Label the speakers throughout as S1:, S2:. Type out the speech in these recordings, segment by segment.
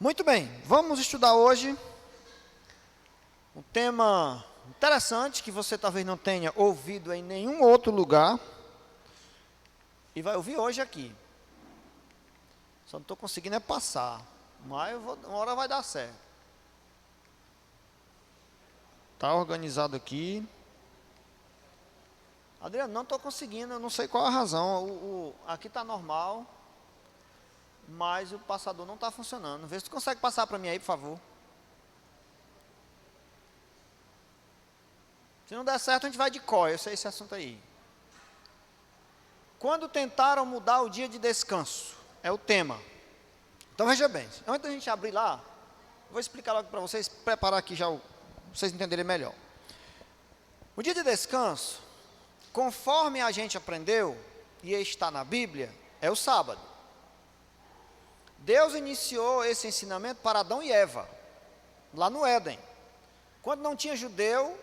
S1: Muito bem, vamos estudar hoje um tema interessante que você talvez não tenha ouvido em nenhum outro lugar e vai ouvir hoje aqui. Só não estou conseguindo passar, mas uma hora vai dar certo. Está organizado aqui. Adriano, não estou conseguindo, eu não sei qual a razão. Aqui está normal, mas o passador não está funcionando. Vê se tu consegue passar para mim aí, por favor. Se não der certo, a gente vai de cor, eu sei esse assunto aí. Quando tentaram mudar o dia de descanso, é o tema. Então veja bem, antes da gente abrir lá, vou explicar logo para vocês, preparar aqui já, vocês entenderem melhor. O dia de descanso, conforme a gente aprendeu, e está na Bíblia, é o sábado. Deus iniciou esse ensinamento para Adão e Eva, lá no Éden. Quando não tinha judeu,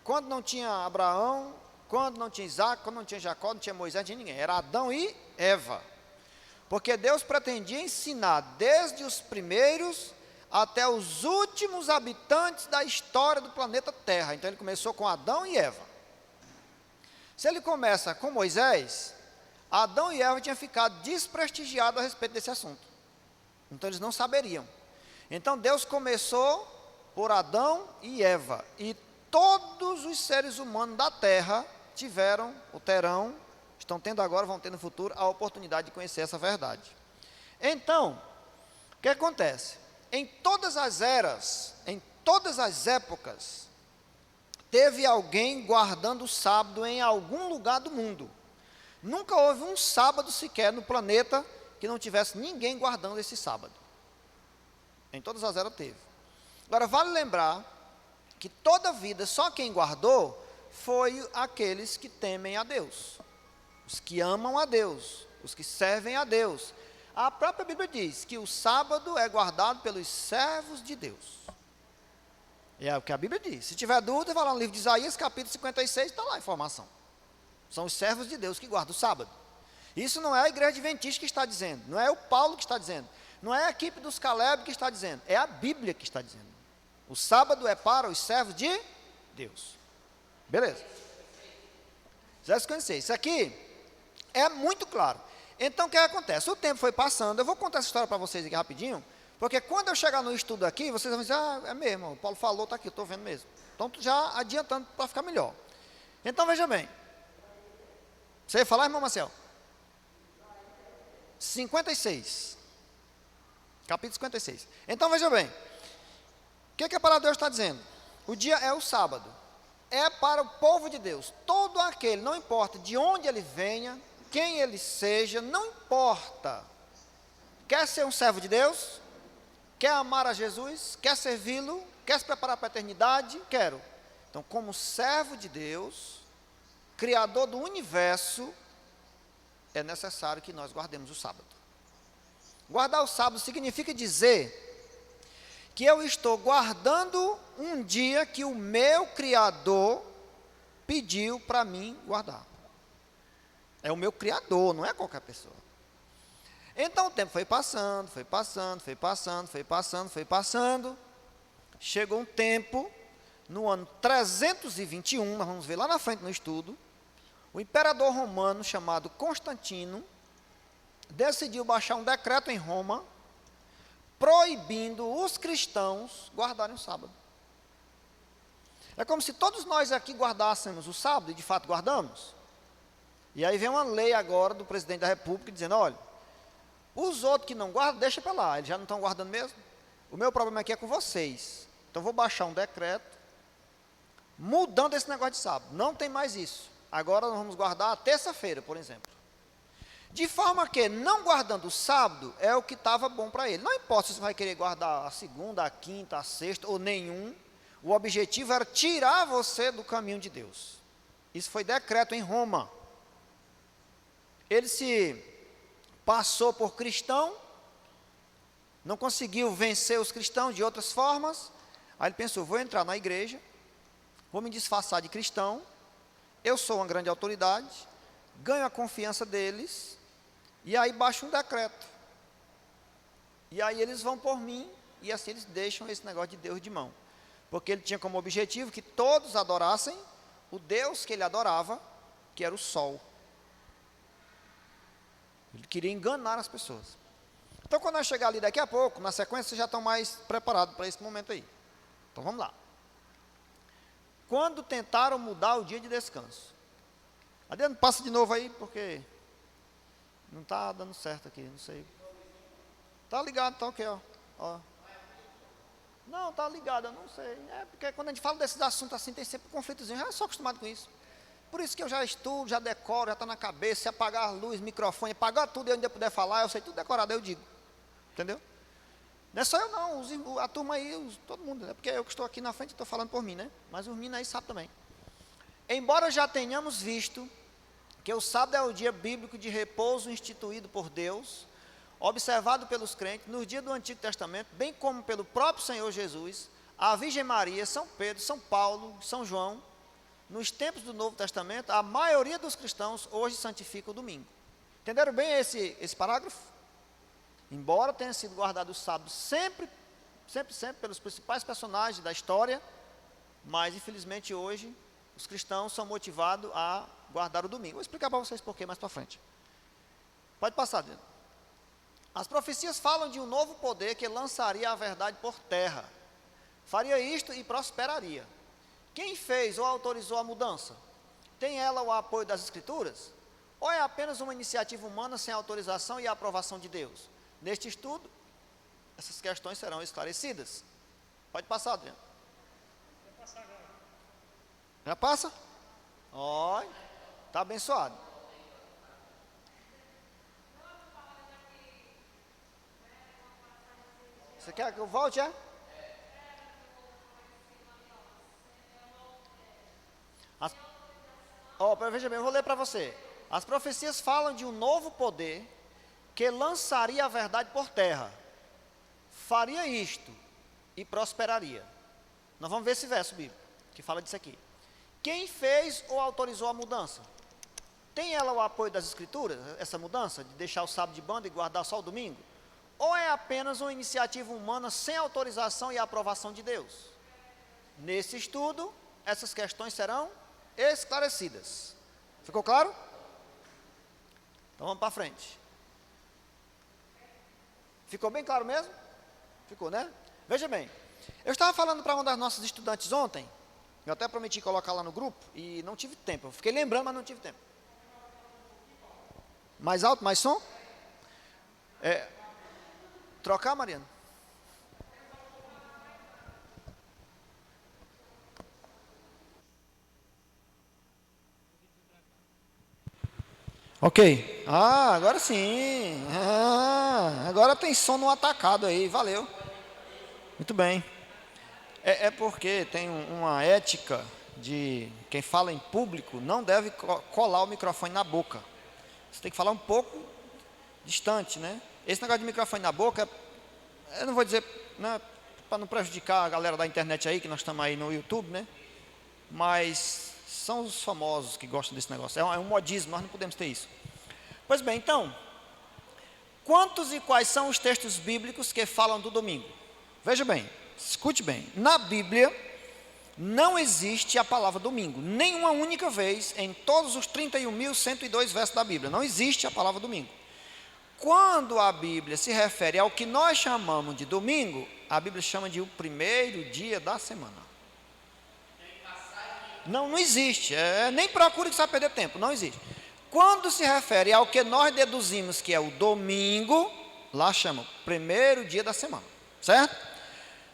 S1: quando não tinha Abraão, quando não tinha Isaac, quando não tinha Jacó, não tinha Moisés, não tinha ninguém. Era Adão e Eva. Porque Deus pretendia ensinar desde os primeiros até os últimos habitantes da história do planeta Terra. Então ele começou com Adão e Eva. Se ele começa com Moisés, Adão e Eva tinham ficado desprestigiados a respeito desse assunto. Então eles não saberiam. Então Deus começou por Adão e Eva. E todos os seres humanos da Terra tiveram, ou terão, estão tendo agora, vão ter no futuro, a oportunidade de conhecer essa verdade. Então, o que acontece? Em todas as eras, em todas as épocas, teve alguém guardando o sábado em algum lugar do mundo. Nunca houve um sábado sequer no planeta que não tivesse ninguém guardando esse sábado. Em todas as eras teve. Agora, vale lembrar que toda a vida, só quem guardou foi aqueles que temem a Deus, os que amam a Deus, os que servem a Deus. A própria Bíblia diz que o sábado é guardado pelos servos de Deus. É o que a Bíblia diz. Se tiver dúvida, vai lá no livro de Isaías, capítulo 56, está lá a informação. São os servos de Deus que guardam o sábado. Isso não é a igreja adventista que está dizendo, não é o Paulo que está dizendo, não é a equipe dos Caleb que está dizendo, é a Bíblia que está dizendo. O sábado é para os servos de Deus. Beleza? 56. Isso aqui é muito claro. Então o que acontece? O tempo foi passando, eu vou contar essa história para vocês aqui rapidinho, porque quando eu chegar no estudo aqui, vocês vão dizer, é mesmo, o Paulo falou, está aqui, eu estou vendo mesmo. Então já adiantando para ficar melhor. Então veja bem. Você ia falar, irmão Marcel? 56. Capítulo 56. Então veja bem. O que a palavra de Deus está dizendo? O dia é o sábado. É para o povo de Deus. Todo aquele, não importa de onde ele venha, quem ele seja, não importa. Quer ser um servo de Deus? Quer amar a Jesus? Quer servi-lo? Quer se preparar para a eternidade? Quero. Então, como servo de Deus, Criador do universo, é necessário que nós guardemos o sábado. Guardar o sábado significa dizer que eu estou guardando um dia que o meu Criador pediu para mim guardar. É o meu Criador, não é qualquer pessoa. Então o tempo foi passando, foi passando, foi passando, foi passando, foi passando. Chegou um tempo, no ano 321, nós vamos ver lá na frente no estudo, o imperador romano chamado Constantino decidiu baixar um decreto em Roma proibindo os cristãos guardarem o sábado. É como se todos nós aqui guardássemos o sábado, e de fato guardamos. E aí vem uma lei agora do presidente da República dizendo, olha, os outros que não guardam, deixa para lá, eles já não estão guardando mesmo. O meu problema aqui é com vocês. Então vou baixar um decreto mudando esse negócio de sábado. Não tem mais isso. Agora nós vamos guardar a terça-feira, por exemplo. De forma que, não guardando o sábado, é o que estava bom para ele. Não importa se você vai querer guardar a segunda, a quinta, a sexta, ou nenhum. O objetivo era tirar você do caminho de Deus. Isso foi decreto em Roma. Ele se passou por cristão, não conseguiu vencer os cristãos de outras formas. Aí ele pensou, vou entrar na igreja, vou me disfarçar de cristão, eu sou uma grande autoridade, ganho a confiança deles, e aí baixa um decreto. E aí eles vão por mim, e assim eles deixam esse negócio de Deus de mão. Porque ele tinha como objetivo que todos adorassem o Deus que ele adorava, que era o sol. Ele queria enganar as pessoas. Então, quando nós chegar ali daqui a pouco, na sequência, vocês já estão mais preparados para esse momento aí. Então, vamos lá. Quando tentaram mudar o dia de descanso. Adriano, passa de novo aí, porque não está dando certo aqui, não sei. Está ligado, está ok, ó. Não, está ligado, eu não sei. É porque quando a gente fala desses assuntos assim, tem sempre um conflitozinho. Eu sou acostumado com isso. Por isso que eu já estudo, já decoro, já está na cabeça. Se apagar a luz, microfone, apagar tudo e eu ainda puder falar, eu sei tudo decorado, eu digo. Entendeu? Não é só eu não, a turma aí, todo mundo, né? Porque eu que estou aqui na frente, estou falando por mim, né? Mas os meninos aí sabem também. Embora já tenhamos visto que o sábado é o dia bíblico de repouso instituído por Deus, observado pelos crentes nos dias do Antigo Testamento, bem como pelo próprio Senhor Jesus, a Virgem Maria, São Pedro, São Paulo, São João, nos tempos do Novo Testamento, a maioria dos cristãos hoje santifica o domingo. Entenderam bem esse parágrafo? Embora tenha sido guardado o sábado sempre pelos principais personagens da história, mas infelizmente hoje os cristãos são motivados a guardar o domingo. Vou explicar para vocês por quê mais para frente. Pode passar, Adriano. As profecias falam de um novo poder que lançaria a verdade por terra. Faria isto e prosperaria. Quem fez ou autorizou a mudança? Tem ela o apoio das Escrituras? Ou é apenas uma iniciativa humana sem autorização e aprovação de Deus? Neste estudo, essas questões serão esclarecidas. Pode passar, Adriano.
S2: Vai passar agora.
S1: Já passa? Olha, está abençoado. Você quer que eu volte, é? Veja bem, eu vou ler para você. As profecias falam de um novo poder que lançaria a verdade por terra. Faria isto e prosperaria. Nós vamos ver esse verso bíblico que fala disso aqui. Quem fez ou autorizou a mudança? Tem ela o apoio das Escrituras, essa mudança, de deixar o sábado de banda e guardar só o domingo? Ou é apenas uma iniciativa humana sem autorização e aprovação de Deus? Nesse estudo, essas questões serão esclarecidas. Ficou claro? Então vamos para frente. Ficou bem claro mesmo? Ficou, né? Veja bem, eu estava falando para uma das nossas estudantes ontem, eu até prometi colocar lá no grupo, e não tive tempo, eu fiquei lembrando, mas não tive tempo. Mais alto, mais som? Trocar, Mariana? Ok. Agora sim. Agora tem som no atacado aí, valeu. Muito bem. É porque tem uma ética de quem fala em público não deve colar o microfone na boca. Você tem que falar um pouco distante, né? Esse negócio de microfone na boca, eu não vou dizer, né, para não prejudicar a galera da internet aí, que nós estamos aí no YouTube, né? Mas são os famosos que gostam desse negócio. É um modismo, nós não podemos ter isso. Pois bem, então, quantos e quais são os textos bíblicos que falam do domingo? Veja bem, escute bem. Na Bíblia, não existe a palavra domingo. Nenhuma única vez em todos os 31.102 versos da Bíblia. Não existe a palavra domingo. Quando a Bíblia se refere ao que nós chamamos de domingo, a Bíblia chama de o primeiro dia da semana. Não existe. Nem procure que você vai perder tempo. Não existe. Quando se refere ao que nós deduzimos que é o domingo, lá chama primeiro dia da semana. Certo?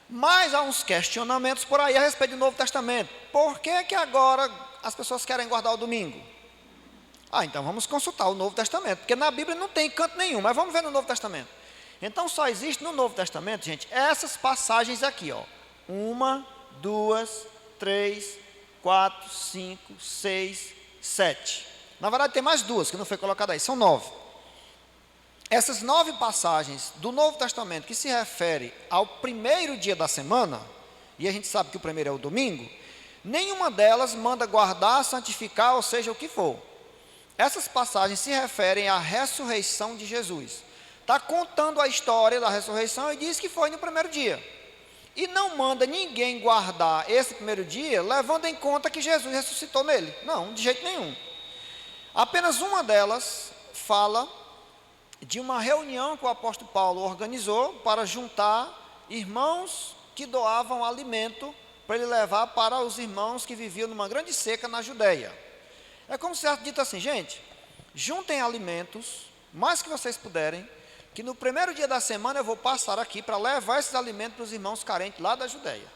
S1: Mas há uns questionamentos por aí a respeito do Novo Testamento. Por que agora as pessoas querem guardar o domingo? Então vamos consultar o Novo Testamento, porque na Bíblia não tem canto nenhum, mas vamos ver no Novo Testamento. Então só existe no Novo Testamento, gente, essas passagens aqui, ó. 1, 2, 3, 4, 5, 6, 7. Na verdade tem mais duas que não foi colocada aí, são 9. Essas 9 passagens do Novo Testamento que se refere ao primeiro dia da semana, e a gente sabe que o primeiro é o domingo, nenhuma delas manda guardar, santificar, ou seja, o que for. Essas passagens se referem à ressurreição de Jesus. está contando a história da ressurreição e diz que foi no primeiro dia. E não manda ninguém guardar esse primeiro dia, levando em conta que Jesus ressuscitou nele. Não, de jeito nenhum. Apenas uma delas fala de uma reunião que o apóstolo Paulo organizou para juntar irmãos que doavam alimento para ele levar para os irmãos que viviam numa grande seca na Judéia. É como se tivesse dito assim: gente, juntem alimentos, mais que vocês puderem, que no primeiro dia da semana eu vou passar aqui para levar esses alimentos para os irmãos carentes lá da Judéia.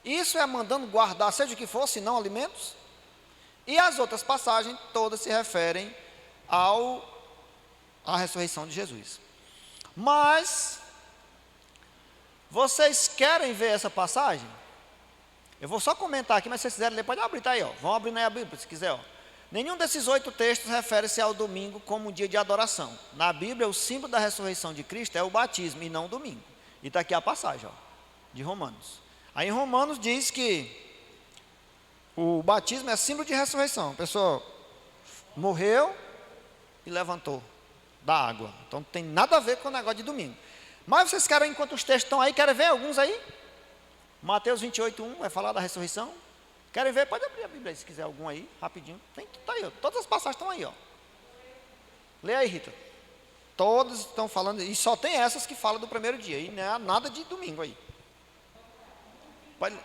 S1: Isso é mandando guardar, seja o que for, se não alimentos. E as outras passagens todas se referem à ressurreição de Jesus. Mas, vocês querem ver essa passagem? Eu vou só comentar aqui, mas se vocês quiserem ler, pode abrir, tá aí, ó. Vão abrir aí a Bíblia, se quiser, ó. Nenhum desses 8 textos refere-se ao domingo como um dia de adoração. Na Bíblia, o símbolo da ressurreição de Cristo é o batismo e não o domingo. E está aqui a passagem, ó, de Romanos. Aí em Romanos diz que o batismo é símbolo de ressurreição. A pessoa morreu e levantou da água. Então não tem nada a ver com o negócio de domingo. Mas vocês querem, enquanto os textos estão aí, querem ver alguns aí? Mateus 28:1 vai falar da ressurreição. Querem ver? Pode abrir a Bíblia aí, se quiser algum aí, rapidinho. Tá aí, ó. Todas as passagens estão aí, ó. Lê aí, Rita. Todas estão falando, e só tem essas que falam do primeiro dia, e não é nada de domingo aí. Pode.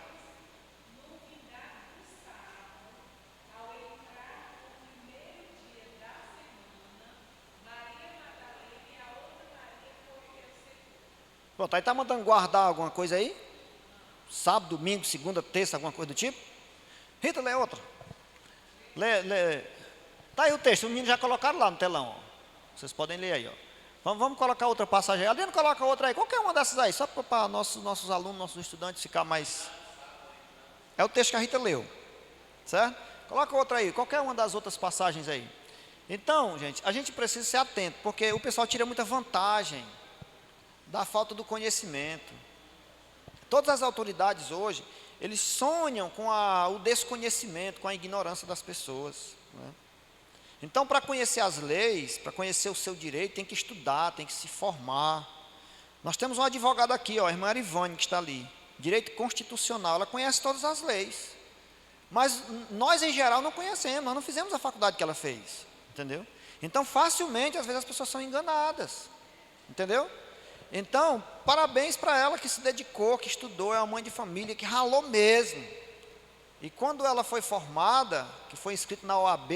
S1: Pronto, aí está mandando guardar alguma coisa aí? Sábado, domingo, segunda, terça, alguma coisa do tipo? Rita, lê outra. Lê. Está aí o texto, os meninos já colocaram lá no telão, ó. Vocês podem ler aí, ó. Vamos colocar outra passagem aí. Adriano, coloca outra aí, qualquer uma dessas aí, só para nossos alunos, nossos estudantes ficar mais... É o texto que a Rita leu, certo? Coloca outra aí, qualquer uma das outras passagens aí. Então, gente, a gente precisa ser atento, porque o pessoal tira muita vantagem da falta do conhecimento. Todas as autoridades hoje, eles sonham com o desconhecimento, com a ignorância das pessoas, né? Então, para conhecer as leis, para conhecer o seu direito, tem que estudar, tem que se formar. Nós temos um advogado aqui, ó, a irmã Arivane, que está ali, direito constitucional, ela conhece todas as leis. Mas nós, em geral, não conhecemos, nós não fizemos a faculdade que ela fez, entendeu? Então, facilmente, às vezes, as pessoas são enganadas, entendeu? Então, parabéns para ela que se dedicou, que estudou, é uma mãe de família, que ralou mesmo. E quando ela foi formada, que foi inscrita na OAB,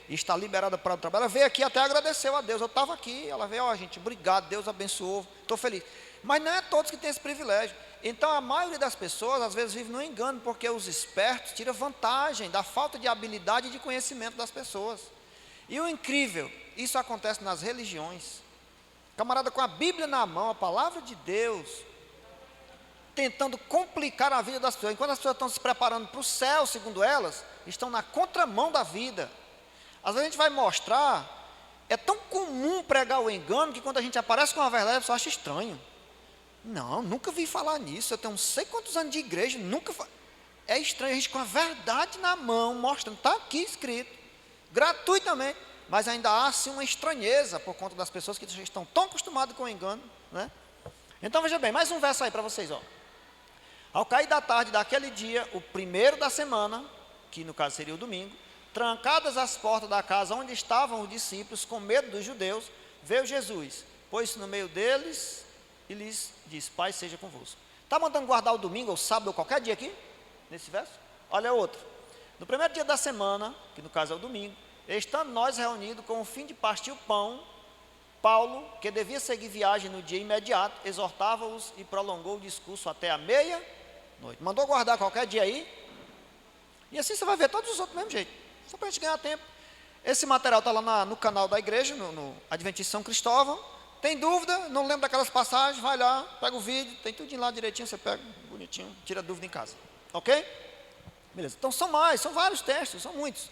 S1: e está liberada para o trabalho, ela veio aqui até agradeceu a Deus. Eu estava aqui, ela veio, ó, gente, obrigado, Deus abençoou, estou feliz. Mas não é todos que têm esse privilégio. Então, a maioria das pessoas, às vezes, vive no engano, porque os espertos tiram vantagem da falta de habilidade e de conhecimento das pessoas. E o incrível, isso acontece nas religiões. Camarada com a Bíblia na mão, a palavra de Deus, tentando complicar a vida das pessoas. Enquanto as pessoas estão se preparando para o céu, segundo elas, estão na contramão da vida. Às vezes a gente vai mostrar, é tão comum pregar o engano, que quando a gente aparece com a verdade, a pessoa acha estranho. Não, nunca vi falar nisso, eu tenho não sei quantos anos de igreja, é estranho a gente com a verdade na mão, mostrando, está aqui escrito, gratuitamente. Mas ainda há sim uma estranheza por conta das pessoas que estão tão acostumadas com o engano, né? Então veja bem, mais um verso aí para vocês, ó. Ao cair da tarde daquele dia, o primeiro da semana, que no caso seria o domingo, trancadas as portas da casa onde estavam os discípulos, com medo dos judeus, veio Jesus, pôs-se no meio deles e lhes disse: Pai seja convosco. Está mandando guardar o domingo, ou sábado, ou qualquer dia aqui, nesse verso? Olha outro. No primeiro dia da semana, que no caso é o domingo, estando nós reunidos com o fim de partir o pão, Paulo, que devia seguir viagem no dia imediato, exortava-os e prolongou o discurso até a meia-noite. Mandou guardar qualquer dia aí, e assim você vai ver todos os outros do mesmo jeito, só para a gente ganhar tempo. Esse material está lá no canal da igreja, no Adventista São Cristóvão. Tem dúvida, não lembra daquelas passagens, vai lá, pega o vídeo, tem tudo lá direitinho, você pega, bonitinho, tira a dúvida em casa, ok? Beleza, então são vários textos, são muitos.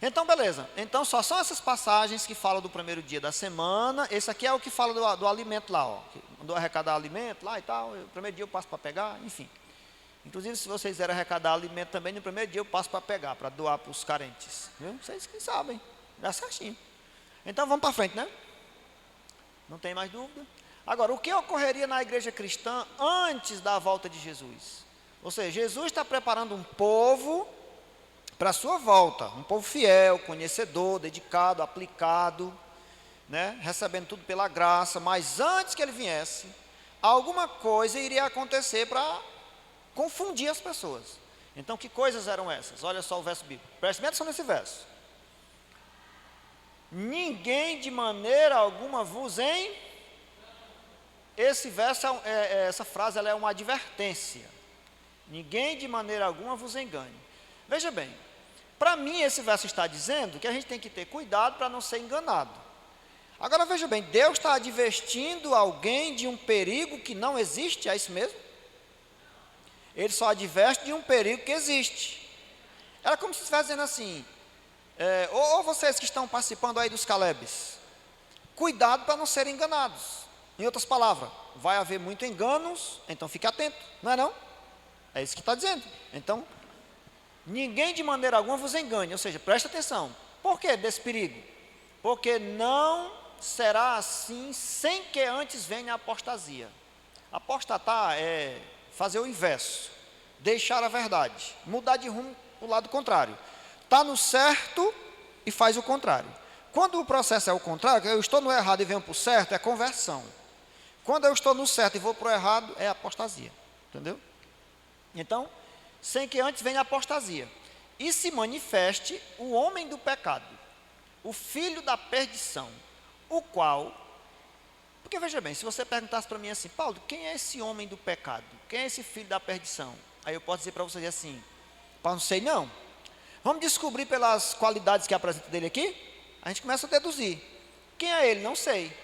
S1: Então, beleza. Então, só são essas passagens que falam do primeiro dia da semana. Esse aqui é o que fala do alimento lá, ó. Mandou arrecadar alimento lá e tal. O primeiro dia eu passo para pegar, enfim. Inclusive, se vocês quiserem arrecadar alimento também, no primeiro dia eu passo para pegar, para doar para os carentes. Viu? Vocês que sabem, dá certinho. Então, vamos para frente, né? Não tem mais dúvida? Agora, o que ocorreria na igreja cristã antes da volta de Jesus? Ou seja, Jesus está preparando um povo para a sua volta, um povo fiel, conhecedor, dedicado, aplicado, né? Recebendo tudo pela graça, mas antes que ele viesse, alguma coisa iria acontecer para confundir as pessoas. Então, que coisas eram essas? Olha só o verso bíblico, preste atenção nesse verso. Ninguém de maneira alguma vos Esse verso, essa frase, ela é uma advertência. Ninguém de maneira alguma vos engane. Veja bem, para mim esse verso está dizendo que a gente tem que ter cuidado para não ser enganado. Agora veja bem, Deus está advertindo alguém de um perigo que não existe, é isso mesmo? Ele só adverte de um perigo que existe. Era como se estivesse dizendo assim, ou vocês que estão participando aí dos Calebes, cuidado para não serem enganados. Em outras palavras, vai haver muito enganos, então fique atento, não é não? É isso que está dizendo. Então, ninguém de maneira alguma vos engane, ou seja, preste atenção. Por que desse perigo? Porque não será assim sem que antes venha a apostasia. Apostatar é fazer o inverso, deixar a verdade, mudar de rumo para o lado contrário. Está no certo e faz o contrário. Quando o processo é o contrário, eu estou no errado e venho para o certo, é conversão. Quando eu estou no certo e vou para o errado, é apostasia. Entendeu? Então, sem que antes venha a apostasia. E se manifeste o homem do pecado, o filho da perdição, o qual... Porque veja bem, se você perguntasse para mim assim, Paulo, quem é esse homem do pecado? Quem é esse filho da perdição? Aí eu posso dizer para você assim, Paulo, não sei não. Vamos descobrir pelas qualidades que apresenta dele aqui? A gente começa a deduzir. Quem é ele? Não sei.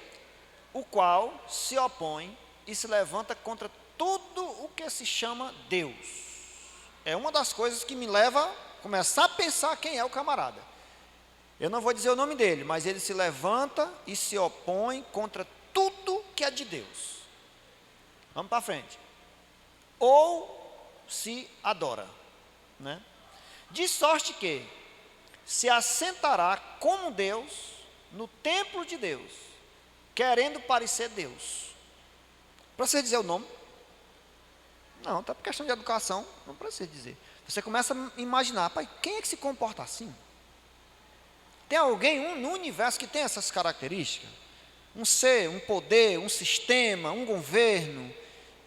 S1: O qual se opõe e se levanta contra tudo o que se chama Deus. É uma das coisas que me leva a começar a pensar quem é o camarada. Eu não vou dizer o nome dele, mas ele se levanta e se opõe contra tudo que é de Deus. Vamos para frente. Ou se adora, né? De sorte que se assentará como Deus no templo de Deus, querendo parecer Deus. Para você dizer o nome? Não, está por questão de educação, não precisa dizer. Você começa a imaginar, pai, quem é que se comporta assim? Tem alguém no universo que tem essas características? Um ser, um poder, um sistema, um governo.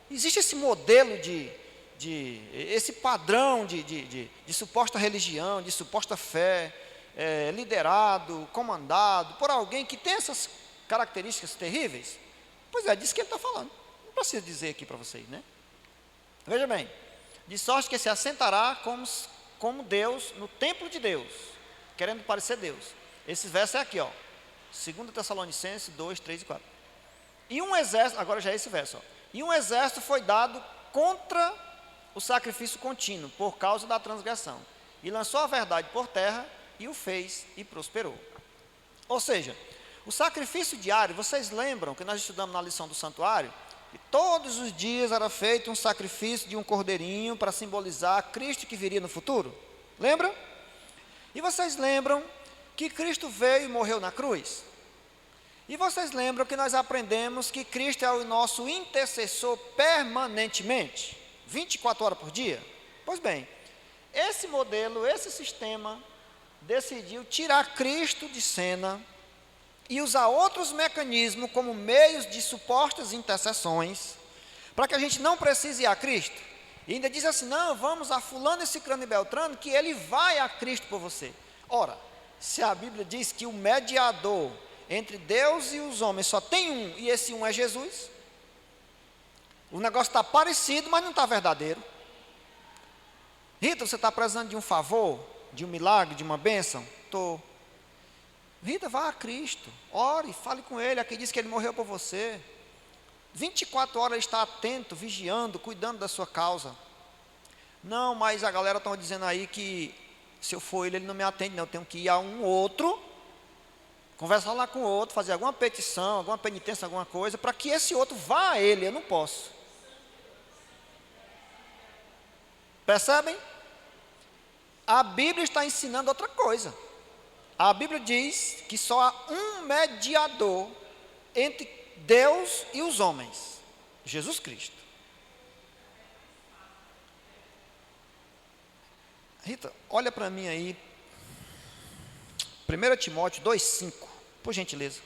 S1: Existe esse modelo esse padrão de suposta religião, de suposta fé, liderado, comandado por alguém que tem essas características terríveis? Pois é, disso que ele está falando. Não precisa dizer aqui para vocês, né? Veja bem, de sorte que se assentará como Deus no templo de Deus, querendo parecer Deus. Esse verso é aqui, ó, 2 Tessalonicenses 2, 3 e 4. E um exército, agora já é esse verso, ó, e um exército foi dado contra o sacrifício contínuo, por causa da transgressão, e lançou a verdade por terra, e o fez, e prosperou. Ou seja, o sacrifício diário, vocês lembram que nós estudamos na lição do santuário, que todos os dias era feito um sacrifício de um cordeirinho, para simbolizar Cristo que viria no futuro? Lembram? E vocês lembram que Cristo veio e morreu na cruz? E vocês lembram que nós aprendemos que Cristo é o nosso intercessor permanentemente, 24 horas por dia? Pois bem, esse modelo, esse sistema, decidiu tirar Cristo de cena e usar outros mecanismos como meios de supostas intercessões, para que a gente não precise ir a Cristo. E ainda diz assim, não, vamos a fulano, ciclano e beltrano, que ele vai a Cristo por você. Ora, se a Bíblia diz que o mediador entre Deus e os homens só tem um, e esse um é Jesus, o negócio está parecido, mas não está verdadeiro. Rita, você está precisando de um favor, de um milagre, de uma bênção? Estou. Rita, vá a Cristo, ore, fale com Ele, aqui diz que Ele morreu por você. 24 horas Ele está atento, vigiando, cuidando da sua causa. Não, mas a galera está dizendo aí que se eu for Ele não me atende, não, eu tenho que ir a um outro, conversar lá com o outro, fazer alguma petição, alguma penitência, alguma coisa, para que esse outro vá a Ele, eu não posso. Percebem? A Bíblia está ensinando outra coisa. A Bíblia diz que só há um mediador entre Deus e os homens. Jesus Cristo. Rita, olha para mim aí. 1 Timóteo 2,5, por gentileza.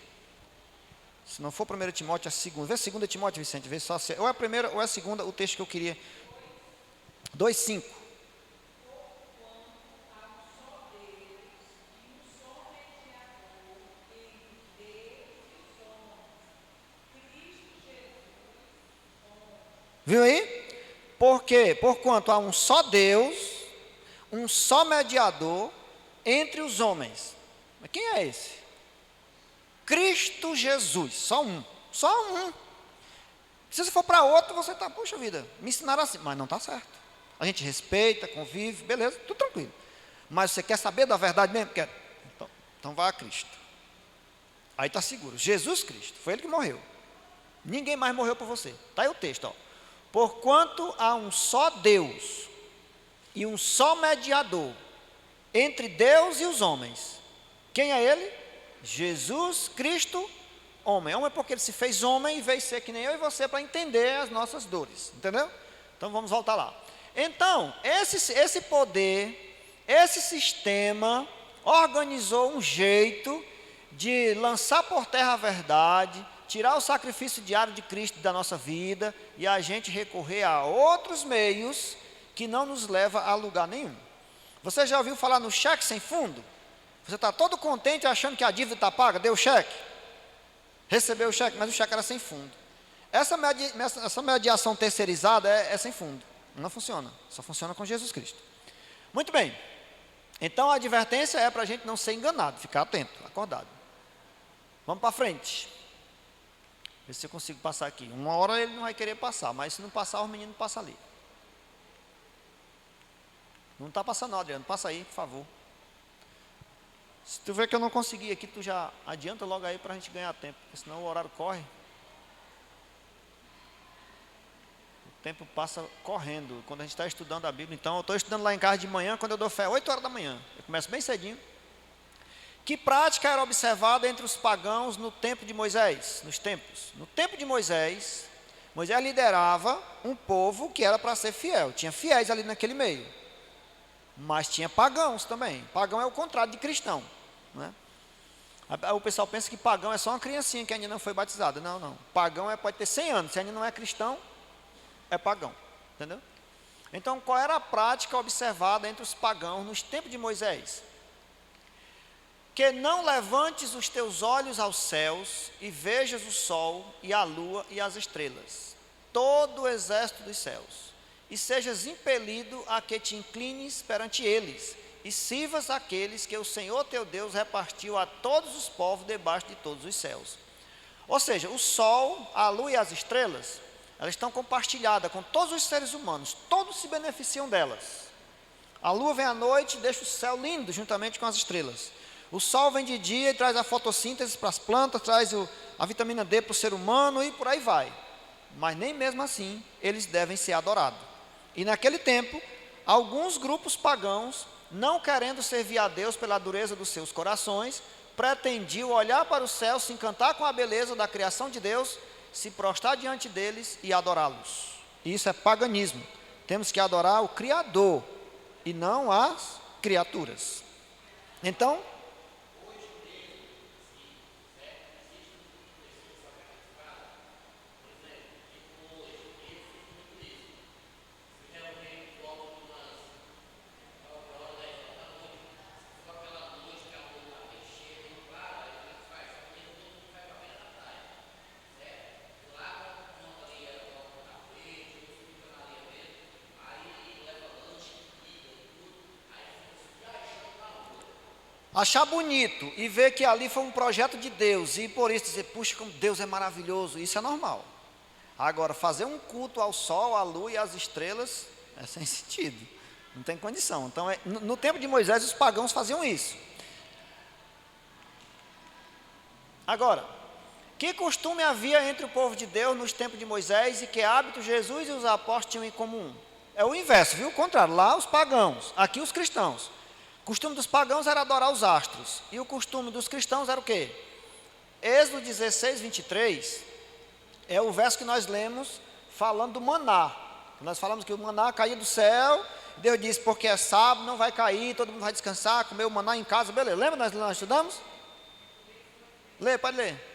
S1: Se não for 1 Timóteo, é a segunda. Vê 2 Timóteo, Vicente, vê só se ou é a primeira ou é a segunda, o texto que eu queria. 2,5. Viu aí? Por quê? Porquanto há um só Deus, um só mediador entre os homens. Mas quem é esse? Cristo Jesus, só um. Só um. Se você for para outro, você está, puxa vida, me ensinaram assim, mas não está certo. A gente respeita, convive, beleza, tudo tranquilo. Mas você quer saber da verdade mesmo? Quer? Então vá a Cristo. Aí está seguro. Jesus Cristo, foi Ele que morreu. Ninguém mais morreu por você. Está aí o texto, ó. Porquanto há um só Deus e um só mediador entre Deus e os homens. Quem é Ele? Jesus Cristo, homem. Homem é porque Ele se fez homem e veio ser que nem eu e você para entender as nossas dores. Entendeu? Então vamos voltar lá. Então, esse poder, esse sistema organizou um jeito de lançar por terra a verdade, tirar o sacrifício diário de Cristo da nossa vida e a gente recorrer a outros meios que não nos leva a lugar nenhum. Você já ouviu falar no cheque sem fundo? Você está todo contente achando que a dívida está paga, deu o cheque, recebeu o cheque, mas o cheque era sem fundo. Essa mediação terceirizada é sem fundo, não funciona, só funciona com Jesus Cristo. Muito bem, então a advertência é para a gente não ser enganado, ficar atento, acordado. Vamos para frente. Ver se eu consigo passar aqui. Uma hora ele não vai querer passar, mas se não passar, os meninos passam ali. Não está passando não, Adriano, passa aí, por favor. Se tu ver que eu não consegui aqui, tu já adianta logo aí para a gente ganhar tempo, porque senão o horário corre. O tempo passa correndo, quando a gente está estudando a Bíblia. Então, eu estou estudando lá em casa de manhã, quando eu dou fé, 8 horas da manhã. Eu começo bem cedinho. Que prática era observada entre os pagãos no tempo de Moisés? Nos tempos. No tempo de Moisés, Moisés liderava um povo que era para ser fiel. Tinha fiéis ali naquele meio. Mas tinha pagãos também. Pagão é o contrário de cristão, né? O pessoal pensa que pagão é só uma criancinha que ainda não foi batizada. Não, não. Pagão pode ter 100 anos. Se ainda não é cristão, é pagão. Entendeu? Então, qual era a prática observada entre os pagãos nos tempos de Moisés? Que não levantes os teus olhos aos céus e vejas o sol e a lua e as estrelas, todo o exército dos céus, e sejas impelido a que te inclines perante eles, e sirvas aqueles que o Senhor teu Deus repartiu a todos os povos debaixo de todos os céus. Ou seja, o sol, a lua e as estrelas, elas estão compartilhadas com todos os seres humanos, todos se beneficiam delas. A lua vem à noite e deixa o céu lindo juntamente com as estrelas. O sol vem de dia e traz a fotossíntese para as plantas, traz a vitamina D para o ser humano e por aí vai. Mas nem mesmo assim eles devem ser adorados. E naquele tempo, alguns grupos pagãos, não querendo servir a Deus pela dureza dos seus corações, pretendiam olhar para o céu, se encantar com a beleza da criação de Deus, se prostrar diante deles e adorá-los. Isso é paganismo. Temos que adorar o Criador e não as criaturas. Então, achar bonito e ver que ali foi um projeto de Deus e por isso dizer, puxa, como Deus é maravilhoso, isso é normal. Agora, fazer um culto ao sol, à lua e às estrelas é sem sentido, não tem condição. Então, no tempo de Moisés, os pagãos faziam isso. Agora, que costume havia entre o povo de Deus nos tempos de Moisés e que hábito Jesus e os apóstolos tinham em comum? É o inverso, viu? O contrário, lá os pagãos, aqui os cristãos. O costume dos pagãos era adorar os astros. E o costume dos cristãos era o quê? Êxodo 16, 23, É o verso que nós lemos falando do maná. Nós falamos que o maná caía do céu. Deus disse, porque é sábado, não vai cair, todo mundo vai descansar, comer o maná em casa, beleza. Lembra nós estudamos? Lê, pode ler.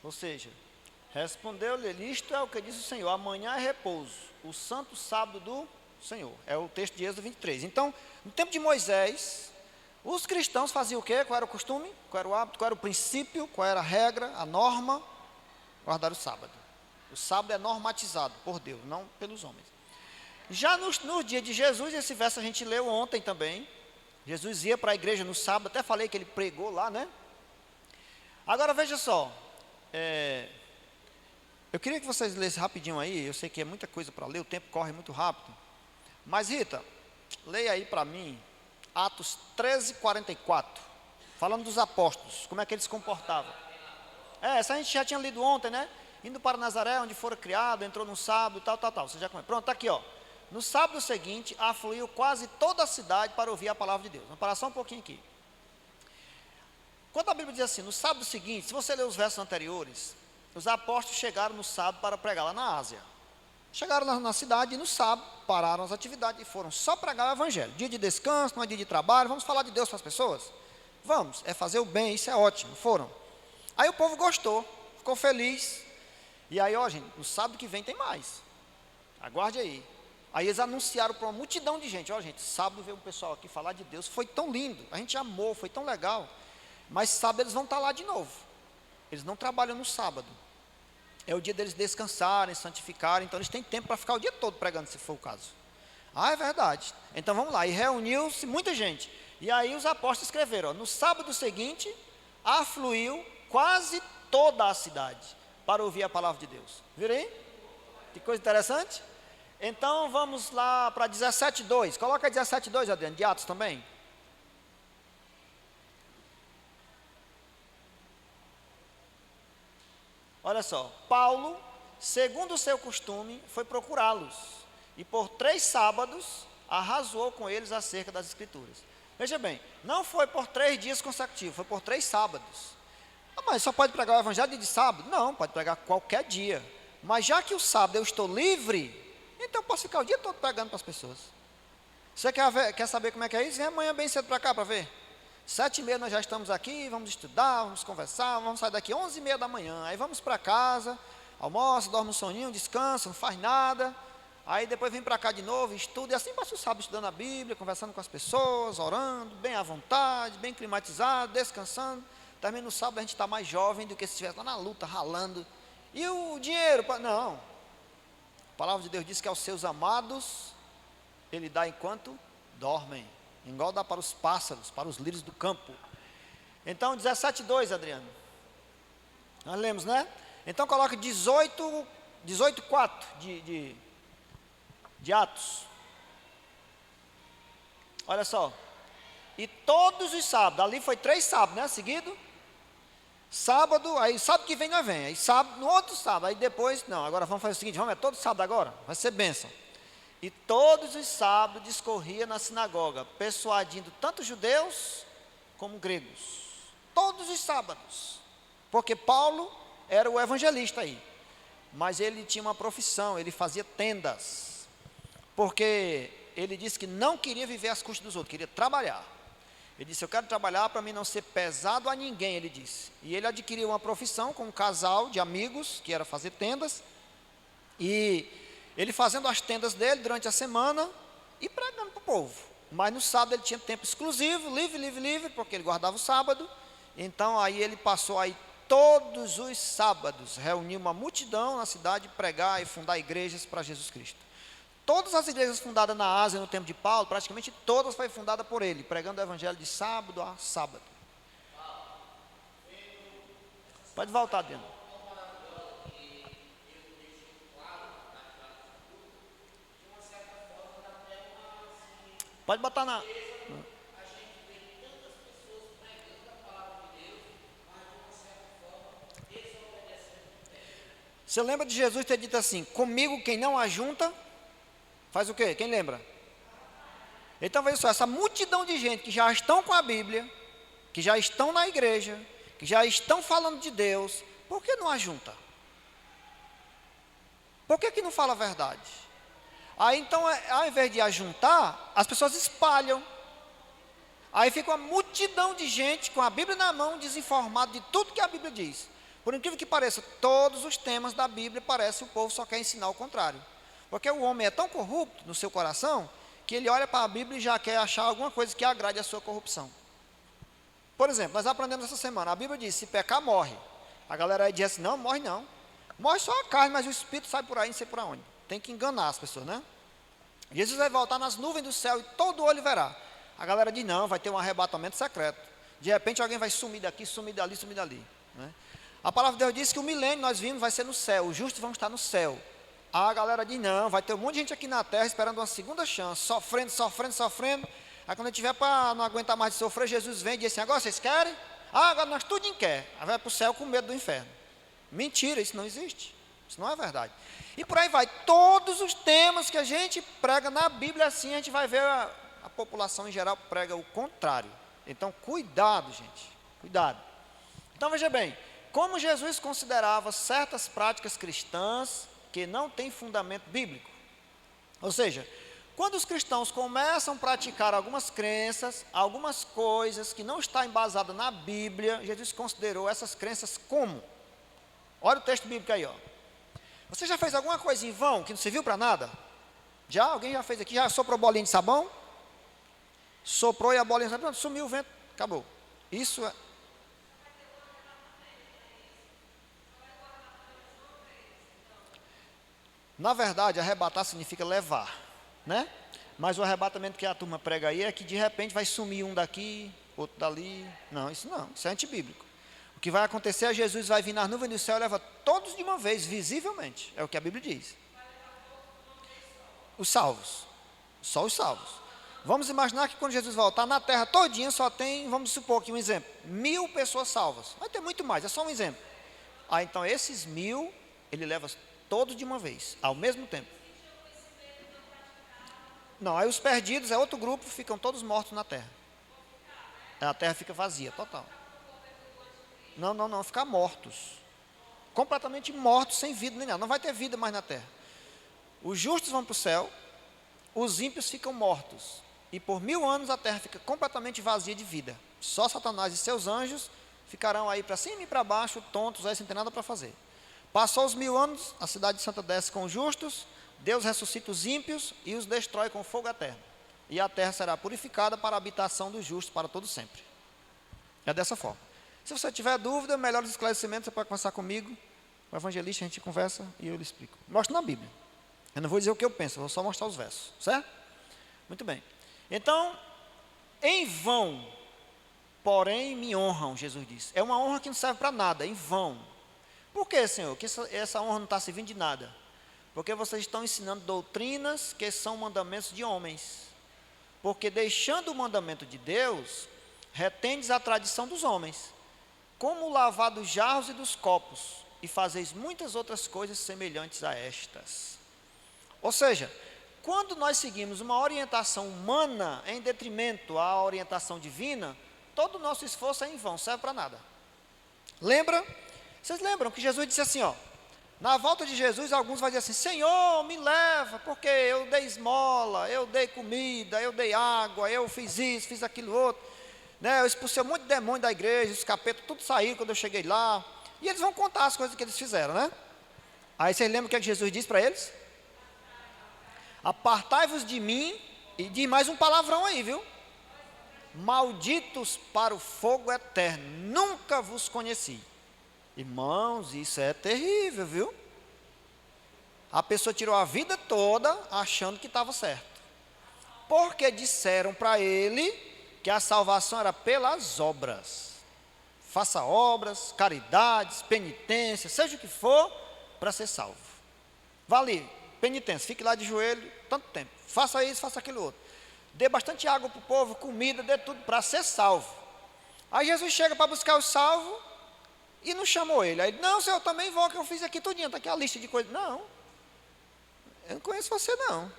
S1: Ou seja, respondeu-lhe, isto é o que disse o Senhor, amanhã é repouso, o santo sábado do Senhor. É o texto de Êxodo 23. Então, no tempo de Moisés, os cristãos faziam o quê? Qual era o costume? Qual era o hábito? Qual era o princípio? Qual era a regra, a norma? Guardar o sábado. O sábado é normatizado por Deus, não pelos homens. Já no dia de Jesus, esse verso a gente leu ontem também. Jesus ia para a igreja no sábado, até falei que ele pregou lá, né? Agora veja só. Eu queria que vocês lessem rapidinho aí, eu sei que é muita coisa para ler, o tempo corre muito rápido. Mas Rita, leia aí para mim, Atos 13:44, falando dos apóstolos, como é que eles se comportavam. Essa a gente já tinha lido ontem, né? Indo para Nazaré, onde fora criado, entrou no sábado, tal. Você já conhece. Pronto, está aqui, ó. No sábado seguinte, afluiu quase toda a cidade para ouvir a palavra de Deus. Vamos parar só um pouquinho aqui. Quando a Bíblia diz assim, no sábado seguinte, se você ler os versos anteriores, os apóstolos chegaram no sábado para pregar lá na Ásia. Chegaram na cidade e no sábado pararam as atividades e foram só pregar o evangelho. Dia de descanso, não é dia de trabalho, vamos falar de Deus para as pessoas? Vamos, é fazer o bem, isso é ótimo, foram. Aí o povo gostou, ficou feliz. E aí, ó gente, no sábado que vem tem mais. Aguarde aí. Aí eles anunciaram para uma multidão de gente, ó gente, sábado veio um pessoal aqui falar de Deus, foi tão lindo, a gente amou, foi tão legal. Mas sábado eles vão estar lá de novo. Eles não trabalham no sábado. É o dia deles descansarem, santificarem. Então eles têm tempo para ficar o dia todo pregando, se for o caso. Ah, é verdade. Então vamos lá. E reuniu-se muita gente. E aí os apóstolos escreveram, ó, no sábado seguinte, afluiu quase toda a cidade para ouvir a palavra de Deus. Viram aí? Que coisa interessante. Então vamos lá para 17:2. Coloca 17:2, Adriano, de Atos também. Olha só, Paulo, segundo o seu costume, foi procurá-los e por 3 sábados arrasou com eles acerca das Escrituras. Veja bem, não foi por 3 dias consecutivos, foi por 3 sábados. Ah, mas só pode pregar o evangelho de sábado? Não, pode pregar qualquer dia. Mas já que o sábado eu estou livre, então eu posso ficar o dia todo pregando para as pessoas. Você quer saber como é que é isso? Vem amanhã bem cedo para cá para ver. 7:30 nós já estamos aqui, vamos estudar, vamos conversar, vamos sair daqui 11:30 da manhã, aí vamos para casa, almoça, dorme um soninho, descansa, não faz nada, aí depois vem para cá de novo, estuda, e assim passa o sábado estudando a Bíblia, conversando com as pessoas, orando, bem à vontade, bem climatizado, descansando. Também no sábado a gente está mais jovem do que se estivesse lá na luta, ralando. E o dinheiro? Não. A palavra de Deus diz que aos seus amados Ele dá enquanto dormem. Igual dá para os pássaros, para os lírios do campo. Então, 17:2, Adriano. Nós lemos, né? Então, coloque 18:4 de Atos. Olha só. E todos os sábados, ali foi 3 sábados, né? Seguido. Sábado, aí sábado que vem nós vem. Aí sábado, no outro sábado, aí depois, não, agora vamos fazer o seguinte, é todo sábado agora, vai ser bênção. E todos os sábados discorria na sinagoga, persuadindo tanto judeus como gregos. Todos os sábados. Porque Paulo era o evangelista aí. Mas ele tinha uma profissão, ele fazia tendas. Porque ele disse que não queria viver às custas dos outros, queria trabalhar. Ele disse, eu quero trabalhar para mim não ser pesado a ninguém, ele disse. E ele adquiriu uma profissão com um casal de amigos, que era fazer tendas. E ele fazendo as tendas dele durante a semana e pregando para o povo. Mas no sábado ele tinha tempo exclusivo, livre, porque ele guardava o sábado. Então aí ele passou aí todos os sábados, reuniu uma multidão na cidade, pregar e fundar igrejas para Jesus Cristo. Todas as igrejas fundadas na Ásia no tempo de Paulo, praticamente todas foram fundadas por ele, pregando o evangelho de sábado a sábado. Pode voltar, Adriano. Pode botar na... Você lembra de Jesus ter dito assim: comigo quem não ajunta, faz o quê? Quem lembra? Então veja só, essa multidão de gente que já estão com a Bíblia, que já estão na igreja, que já estão falando de Deus, por que não ajunta? Por que não fala a verdade? Aí então, ao invés de ajuntar, as pessoas espalham. Aí fica uma multidão de gente com a Bíblia na mão, desinformado de tudo que a Bíblia diz. Por incrível que pareça, todos os temas da Bíblia parece o povo só quer ensinar o contrário. Porque o homem é tão corrupto no seu coração, que ele olha para a Bíblia e já quer achar alguma coisa que agrade a sua corrupção. Por exemplo, nós aprendemos essa semana, a Bíblia diz: se pecar, morre. A galera aí diz assim: não, morre não. Morre só a carne, mas o espírito sai por aí, não sei por onde. Tem que enganar as pessoas, né? Jesus vai voltar nas nuvens do céu e todo olho verá. A galera diz: não, vai ter um arrebatamento secreto. De repente alguém vai sumir daqui, sumir dali, sumir dali, né? A palavra de Deus diz que o milênio nós vimos vai ser no céu, os justos vão estar no céu. A galera diz: não, vai ter um monte de gente aqui na terra esperando uma segunda chance, sofrendo. Aí quando tiver para não aguentar mais de sofrer, Jesus vem e diz assim: agora vocês querem? Agora nós tudo quer. Aí vai para o céu com medo do inferno. Mentira, isso não existe. Isso não é verdade. E por aí vai, todos os temas que a gente prega na Bíblia, assim a gente vai ver a população em geral prega o contrário. Então cuidado, gente, cuidado. Então veja bem, como Jesus considerava certas práticas cristãs que não têm fundamento bíblico. Ou seja, quando os cristãos começam a praticar algumas crenças, algumas coisas que não estão embasadas na Bíblia, Jesus considerou essas crenças como? Olha o texto bíblico aí, ó. Você já fez alguma coisa em vão que não serviu para nada? Já? Alguém já fez aqui? Já soprou bolinha de sabão? Soprou e a bolinha de sabão, sumiu o vento, acabou. Isso é... Na verdade, arrebatar significa levar, né? Mas o arrebatamento que a turma prega aí é que de repente vai sumir um daqui, outro dali. Não, isso é antibíblico. O que vai acontecer é Jesus vai vir nas nuvens do céu e leva todos de uma vez, visivelmente. É o que a Bíblia diz. Os salvos. Só os salvos. Vamos imaginar que quando Jesus voltar, na terra todinha só tem, vamos supor aqui um exemplo, 1000 pessoas salvas. Vai ter muito mais, é só um exemplo. Então esses 1000, ele leva todos de uma vez, ao mesmo tempo. Não, aí os perdidos é outro grupo, ficam todos mortos na terra. A terra fica vazia, total. Não, ficar mortos. Completamente mortos, sem vida nem nada. Não vai ter vida mais na terra. Os justos vão para o céu, os ímpios ficam mortos. E por 1000 anos a terra fica completamente vazia de vida. Só Satanás e seus anjos ficarão aí para cima e para baixo, tontos, aí sem ter nada para fazer. Passou os 1000 anos, a cidade santa desce com os justos, Deus ressuscita os ímpios e os destrói com fogo eterno. E a terra será purificada para a habitação dos justos para todo sempre. É dessa forma. Se você tiver dúvida, melhores esclarecimentos, você pode conversar comigo. O evangelista, a gente conversa e eu lhe explico. Mostro na Bíblia. Eu não vou dizer o que eu penso, eu vou só mostrar os versos. Certo? Muito bem. Então, em vão, porém me honram, Jesus disse. É uma honra que não serve para nada, em vão. Por que, Senhor? Que essa honra não está servindo de nada? Porque vocês estão ensinando doutrinas que são mandamentos de homens. Porque deixando o mandamento de Deus, retendes a tradição dos homens, como o lavar dos jarros e dos copos, e fazeis muitas outras coisas semelhantes a estas. Ou seja, quando nós seguimos uma orientação humana em detrimento à orientação divina, todo o nosso esforço é em vão, serve para nada. Lembra? Vocês lembram que Jesus disse assim, ó, na volta de Jesus, alguns vão dizer assim: Senhor, me leva, porque eu dei esmola, eu dei comida, eu dei água, eu fiz isso, fiz aquilo outro, né? Eu expulsei um monte de demônio da igreja, os capetas, tudo saiu quando eu cheguei lá. E eles vão contar as coisas que eles fizeram, né? Aí vocês lembram o que Jesus disse para eles? Apartai-vos de mim, e diz mais um palavrão aí, viu? Malditos para o fogo eterno, nunca vos conheci. Irmãos, isso é terrível, viu? A pessoa tirou a vida toda achando que estava certo. Porque disseram para ele que a salvação era pelas obras. Faça obras, caridades, penitência, seja o que for, para ser salvo. Vale, penitência, fique lá de joelho tanto tempo. Faça isso, faça aquilo outro. dê bastante água para o povo, comida, dê tudo para ser salvo. Aí Jesus chega para buscar os salvos e não chamou ele. Aí ele, não, Senhor, eu também vou, que eu fiz aqui tudinho, está aqui a lista de coisas. Não, eu não conheço você não.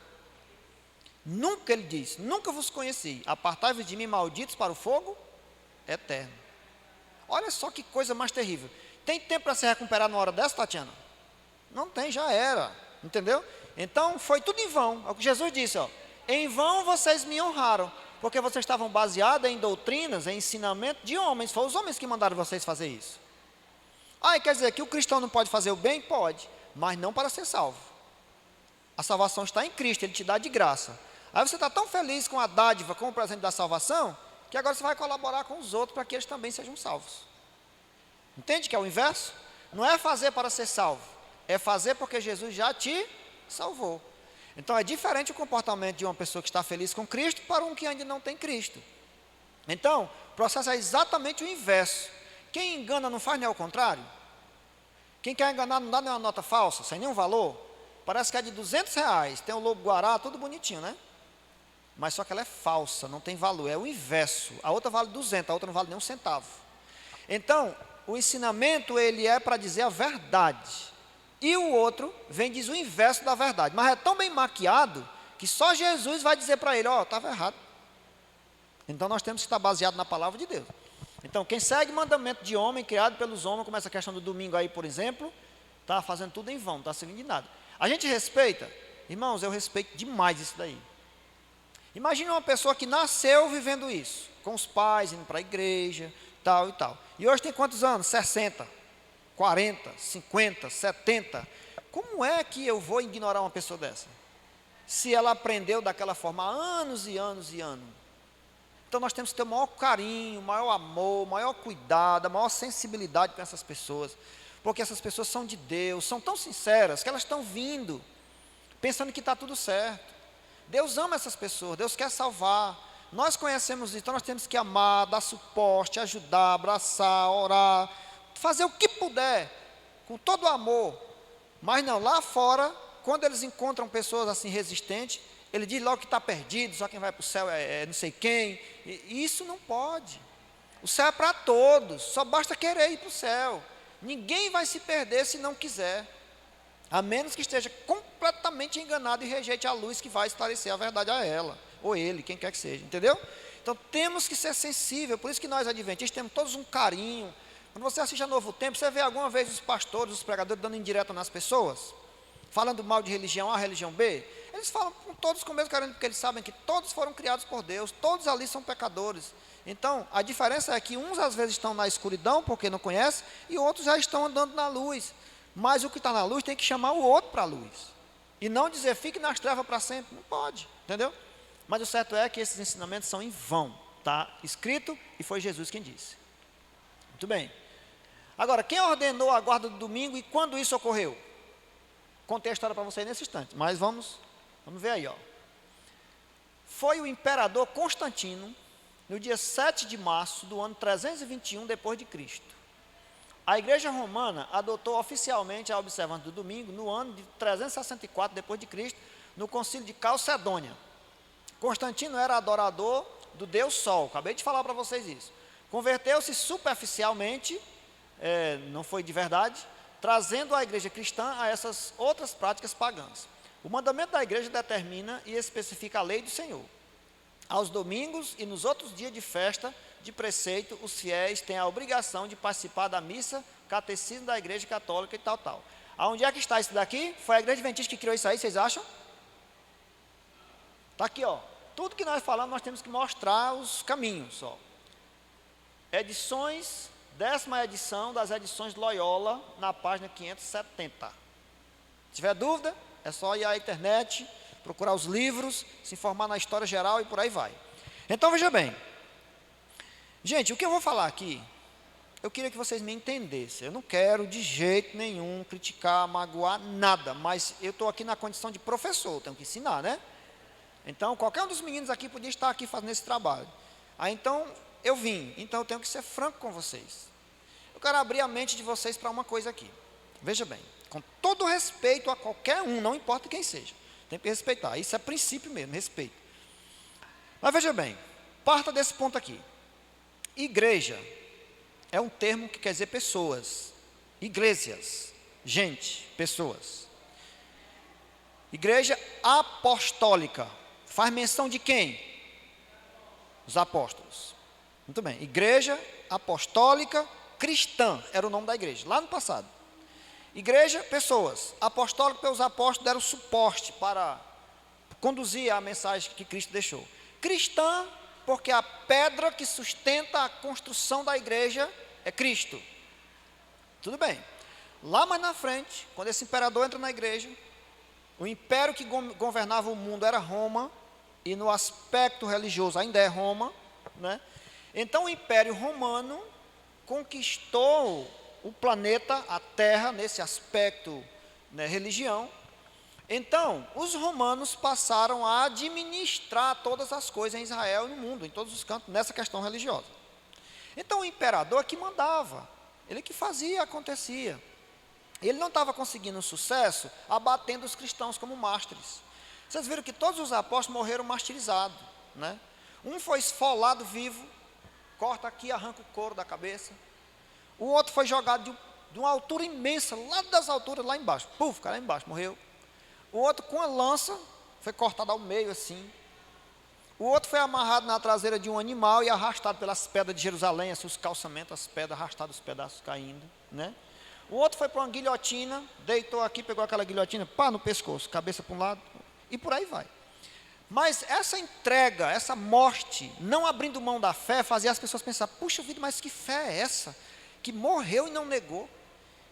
S1: Nunca, ele diz, nunca vos conheci. Apartai-vos de mim, malditos, para o fogo eterno. Olha só que coisa mais terrível. Tem tempo para se recuperar numa hora dessa, Tatiana? Não tem, já era. Entendeu? Então, foi tudo em vão. É o que Jesus disse, ó. Em vão vocês me honraram, porque vocês estavam baseados em doutrinas, em ensinamento de homens. Foram os homens que mandaram vocês fazer isso. Ah, e quer dizer que o cristão não pode fazer o bem? Pode, mas não para ser salvo. A salvação está em Cristo, Ele te dá de graça. Aí você está tão feliz com a dádiva, com o presente da salvação, que agora você vai colaborar com os outros para que eles também sejam salvos. Entende que é o inverso? Não é fazer para ser salvo, é fazer porque Jesus já te salvou. Então é diferente o comportamento de uma pessoa que está feliz com Cristo para um que ainda não tem Cristo. Então, o processo é exatamente o inverso. Quem engana não faz nem ao contrário? Quem quer enganar não dá nenhuma nota falsa, sem nenhum valor. Parece que é de R$200, tem o lobo-guará, tudo bonitinho, né? Mas só que ela é falsa, não tem valor, é o inverso. A outra vale 200, a outra não vale nem um centavo. Então, o ensinamento, ele é para dizer a verdade. E o outro vem e diz o inverso da verdade. Mas é tão bem maquiado, que só Jesus vai dizer para ele, ó, estava errado. Então, nós temos que estar baseado na palavra de Deus. Então, quem segue mandamento de homem, criado pelos homens, como essa questão do domingo aí, por exemplo, está fazendo tudo em vão, não está servindo de nada. A gente respeita? Irmãos, eu respeito demais isso daí. Imagine uma pessoa que nasceu vivendo isso, com os pais, indo para a igreja, tal e tal. E hoje tem quantos anos? 60, 40, 50, 70. Como é que eu vou ignorar uma pessoa dessa? Se ela aprendeu daquela forma há anos e anos e anos. Então nós temos que ter o maior carinho, o maior amor, o maior cuidado, a maior sensibilidade para essas pessoas. Porque essas pessoas são de Deus, são tão sinceras que elas estão vindo, pensando que está tudo certo. Deus ama essas pessoas, Deus quer salvar. Nós conhecemos isso, então nós temos que amar, dar suporte, ajudar, abraçar, orar, fazer o que puder, com todo o amor. Mas não, lá fora, quando eles encontram pessoas assim resistentes, ele diz logo que está perdido, só quem vai para o céu é não sei quem. E isso não pode. O céu é para todos, só basta querer ir para o céu. Ninguém vai se perder se não quiser. A menos que esteja completamente enganado e rejeite a luz que vai esclarecer a verdade a ela, ou ele, quem quer que seja, entendeu? Então temos que ser sensíveis, por isso que nós adventistas temos todos um carinho. Quando você assiste a Novo Tempo, você vê alguma vez os pastores, os pregadores dando indireta nas pessoas, falando mal de religião A, religião B. Eles falam com todos com o mesmo carinho, porque eles sabem que todos foram criados por Deus, todos ali são pecadores. Então, a diferença é que uns às vezes estão na escuridão, porque não conhecem, e outros já estão andando na luz. Mas o que está na luz tem que chamar o outro para a luz. E não dizer, fique nas trevas para sempre. Não pode, entendeu? Mas o certo é que esses ensinamentos são em vão. Está escrito e foi Jesus quem disse. Muito bem. Agora, quem ordenou a guarda do domingo e quando isso ocorreu? Contei a história para vocês nesse instante, mas vamos ver aí. Ó. Foi o imperador Constantino, no dia 7 de março do ano 321 depois de Cristo. A Igreja Romana adotou oficialmente a observância do domingo no ano de 364 depois de Cristo, no concílio de Calcedônia. Constantino era adorador do Deus Sol, acabei de falar para vocês isso. Converteu-se superficialmente, não foi de verdade, trazendo a igreja cristã a essas outras práticas pagãs. O mandamento da igreja determina e especifica a lei do Senhor. Aos domingos e nos outros dias de festa, de preceito, os fiéis têm a obrigação de participar da missa, catecismo da igreja católica e tal, tal. Aonde é que está isso daqui? Foi a igreja adventista que criou isso aí, vocês acham? Está aqui, ó. Tudo que nós falamos, nós temos que mostrar os caminhos, ó. Edições, 10ª edição das edições Loyola, na página 570. Se tiver dúvida, é só ir à internet, procurar os livros, se informar na história geral e por aí vai. Então, veja bem. Gente, o que eu vou falar aqui, eu queria que vocês me entendessem. Eu não quero de jeito nenhum criticar, magoar, nada. Mas eu estou aqui na condição de professor, tenho que ensinar, né? Então, qualquer um dos meninos aqui podia estar aqui fazendo esse trabalho. Aí, então, eu vim. Então, eu tenho que ser franco com vocês. Eu quero abrir a mente de vocês para uma coisa aqui. Veja bem, com todo respeito a qualquer um, não importa quem seja. Tem que respeitar. Isso é princípio mesmo, respeito. Mas veja bem, parta desse ponto aqui. Igreja é um termo que quer dizer pessoas. Igrejas, gente, pessoas. Igreja apostólica. Faz menção de quem? Os apóstolos. Muito bem. Igreja apostólica cristã era o nome da igreja, lá no passado. Igreja, pessoas. Apostólico, pelos apóstolos deram suporte para conduzir a mensagem que Cristo deixou. Cristã, porque a pedra que sustenta a construção da igreja é Cristo. Tudo bem. Lá mais na frente, quando esse imperador entra na igreja, o império que governava o mundo era Roma, e no aspecto religioso ainda é Roma, né? Então o Império Romano conquistou o planeta, a Terra, nesse aspecto, né, religião. Então, os romanos passaram a administrar todas as coisas em Israel e no mundo, em todos os cantos, nessa questão religiosa. Então, o imperador que mandava, ele que fazia, acontecia. Ele não estava conseguindo sucesso abatendo os cristãos como mártires. Vocês viram que todos os apóstolos morreram martirizados, né? Um foi esfolado vivo, corta aqui, arranca o couro da cabeça. O outro foi jogado de uma altura imensa, lá das alturas, lá embaixo. Puf, cara, lá embaixo, morreu. O outro com a lança, foi cortado ao meio assim. O outro foi amarrado na traseira de um animal e arrastado pelas pedras de Jerusalém, assim, os calçamentos, as pedras, arrastados os pedaços caindo, né? O outro foi para uma guilhotina, deitou aqui, pegou aquela guilhotina, pá, no pescoço, cabeça para um lado, e por aí vai. Mas essa entrega, essa morte, não abrindo mão da fé, fazia as pessoas pensar, puxa vida, mas que fé é essa? Que morreu e não negou.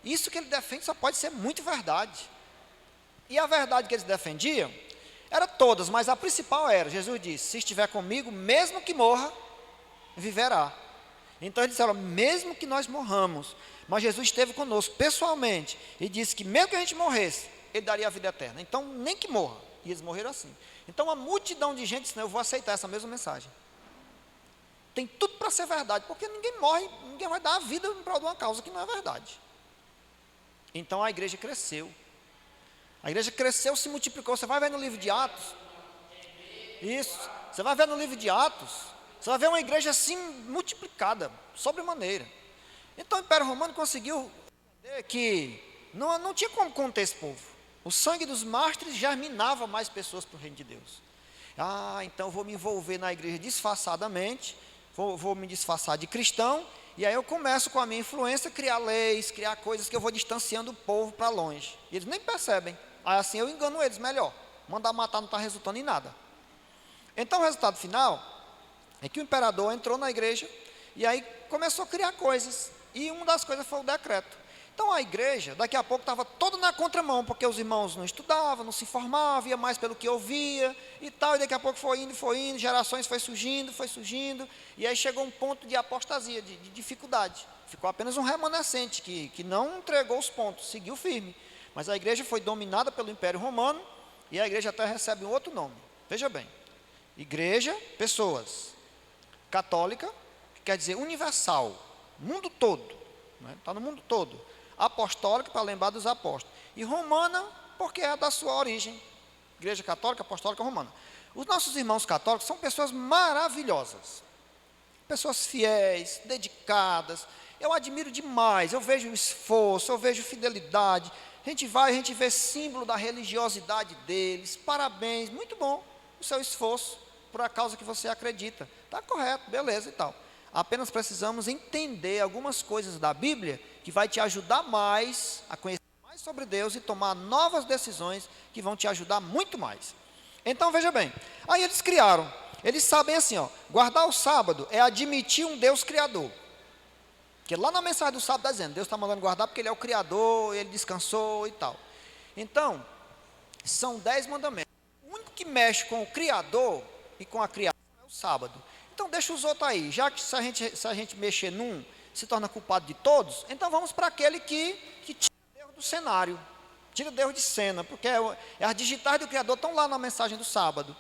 S1: Isso que ele defende só pode ser muito verdade. E a verdade que eles defendiam, era todas, mas a principal era, Jesus disse, se estiver comigo, mesmo que morra, viverá. Então eles disseram, mesmo que nós morramos, mas Jesus esteve conosco pessoalmente, e disse que mesmo que a gente morresse, ele daria a vida eterna. Então nem que morra, e eles morreram assim. Então a multidão de gente disse, não, eu vou aceitar essa mesma mensagem. Tem tudo para ser verdade, porque ninguém morre, ninguém vai dar a vida em prol de uma causa que não é verdade. Então a igreja cresceu. A igreja cresceu, se multiplicou. Você vai ver no livro de Atos. Isso. Você vai ver no livro de Atos. Você vai ver uma igreja assim multiplicada, sobremaneira. Então o Império Romano conseguiu entender que não tinha como conter esse povo. O sangue dos mártires germinava mais pessoas para o reino de Deus. Então eu vou me envolver na igreja disfarçadamente, vou me disfarçar de cristão, e aí eu começo com a minha influência a criar leis, criar coisas que eu vou distanciando o povo para longe. E eles nem percebem. Aí assim eu engano eles melhor. Mandar matar não está resultando em nada. Então o resultado final é que o imperador entrou na igreja e aí começou a criar coisas. E uma das coisas foi o decreto. Então a igreja, daqui a pouco, estava toda na contramão, porque os irmãos não estudavam, não se informavam, ia mais pelo que ouvia e tal, e daqui a pouco foi indo, gerações foi surgindo, e aí chegou um ponto de apostasia, de dificuldade. Ficou apenas um remanescente, que não entregou os pontos, seguiu firme. Mas a igreja foi dominada pelo Império Romano, e a igreja até recebe um outro nome. Veja bem, igreja, pessoas, católica, que quer dizer universal, mundo todo, está no mundo todo. Apostólica, para lembrar dos apóstolos, e romana, porque é da sua origem, igreja católica, apostólica, romana. Os nossos irmãos católicos são pessoas maravilhosas, pessoas fiéis, dedicadas, eu admiro demais, eu vejo esforço, eu vejo fidelidade, a gente vê símbolo da religiosidade deles, parabéns, muito bom o seu esforço, por a causa que você acredita, está correto, beleza e tal. Apenas precisamos entender algumas coisas da Bíblia que vai te ajudar mais a conhecer mais sobre Deus e tomar novas decisões que vão te ajudar muito mais. Então veja bem, aí eles sabem assim, guardar o sábado é admitir um Deus criador. Porque lá na mensagem do sábado está dizendo, Deus está mandando guardar porque Ele é o criador, Ele descansou e tal. Então, são 10 mandamentos. O único que mexe com o criador e com a criação é o sábado. Então deixa os outros aí, já que se a gente mexer num, se torna culpado de todos, então vamos para aquele que tira Deus do cenário, tira Deus de cena, porque as digitais do Criador estão lá na mensagem do sábado.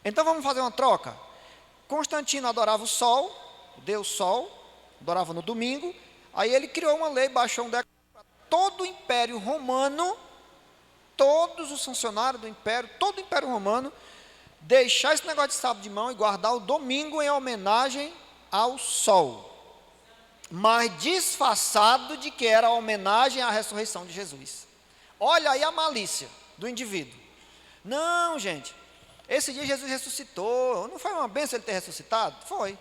S1: Então vamos fazer uma troca. Constantino adorava o sol, o Deus Sol, adorava no domingo, aí ele criou uma lei, baixou um decreto para todo o Império Romano, todos os funcionários do Império, todo o Império Romano, deixar esse negócio de sábado de mão e guardar o domingo em homenagem ao sol, mas disfarçado de que era homenagem à ressurreição de Jesus. Olha aí a malícia do indivíduo. Não, gente, esse dia Jesus ressuscitou. Não foi uma bênção ele ter ressuscitado? Foi.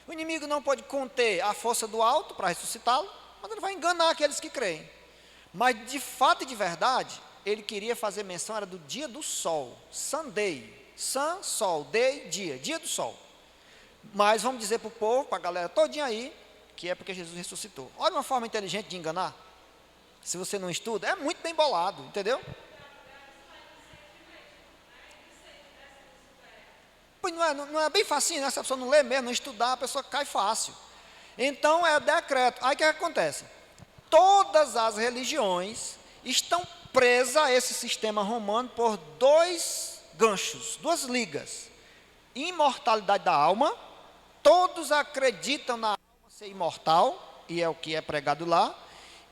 S1: O inimigo não pode conter a força do alto para ressuscitá-lo, mas ele vai enganar aqueles que creem. Mas de fato e de verdade, ele queria fazer menção, era do dia do sol, Sunday, sun, sol, day, dia do sol. Mas vamos dizer para o povo, para a galera todinha aí, que é porque Jesus ressuscitou. Olha uma forma inteligente de enganar. Se você não estuda, é muito bem bolado, entendeu? Pois não é bem facinho, né? Se a pessoa não lê mesmo, não estudar, a pessoa cai fácil. Então é decreto. Aí o que acontece? Todas as religiões estão presas a esse sistema romano por dois ganchos, duas ligas. Imortalidade da alma, todos acreditam na alma ser imortal, e é o que é pregado lá.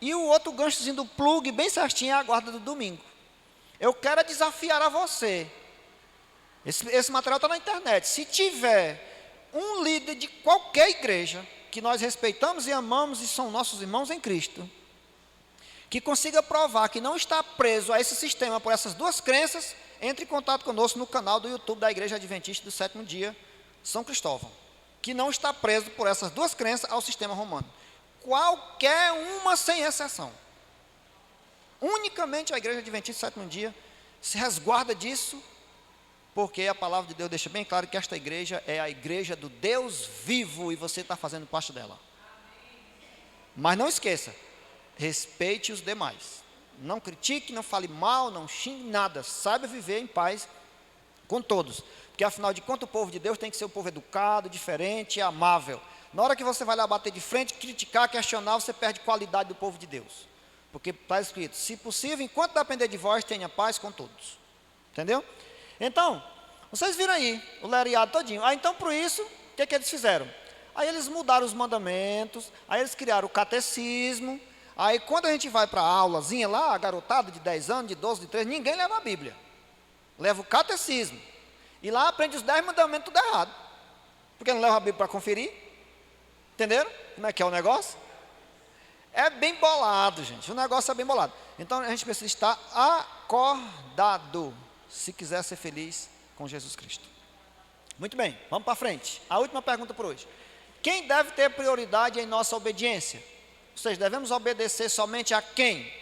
S1: E o outro ganchozinho do plugue, bem certinho, é a guarda do domingo. Eu quero desafiar a você. Esse material está na internet. Se tiver um líder de qualquer igreja, que nós respeitamos e amamos e são nossos irmãos em Cristo, que consiga provar que não está preso a esse sistema por essas duas crenças, entre em contato conosco no canal do YouTube da Igreja Adventista do Sétimo Dia, São Cristóvão, que não está preso por essas duas crenças ao sistema romano. Qualquer uma sem exceção. Unicamente a Igreja Adventista do Sétimo Dia se resguarda disso, porque a palavra de Deus deixa bem claro que esta igreja é a igreja do Deus vivo e você está fazendo parte dela. Mas não esqueça, respeite os demais. Não critique, não fale mal, não xingue nada. Saiba viver em paz com todos. Porque afinal de contas o povo de Deus tem que ser um povo educado, diferente e amável. Na hora que você vai lá bater de frente, criticar, questionar, você perde qualidade do povo de Deus. Porque está escrito, se possível, enquanto depender de vós, tenha paz com todos. Entendeu? Então, vocês viram aí, o lereado todinho. Aí então, por isso, o que eles fizeram? Aí eles mudaram os mandamentos, aí eles criaram o catecismo. Aí quando a gente vai para a aulazinha lá, a garotada de 10 anos, de 12, de 13, ninguém leva a Bíblia. Leva o catecismo. E lá aprende os 10 mandamentos tudo errado. Porque não leva a Bíblia para conferir. Entenderam como é que é o negócio? É bem bolado, gente. O negócio é bem bolado. Então a gente precisa estar acordado, se quiser ser feliz com Jesus Cristo. Muito bem, vamos para frente. A última pergunta por hoje. Quem deve ter prioridade em nossa obediência? Ou seja, devemos obedecer somente a quem?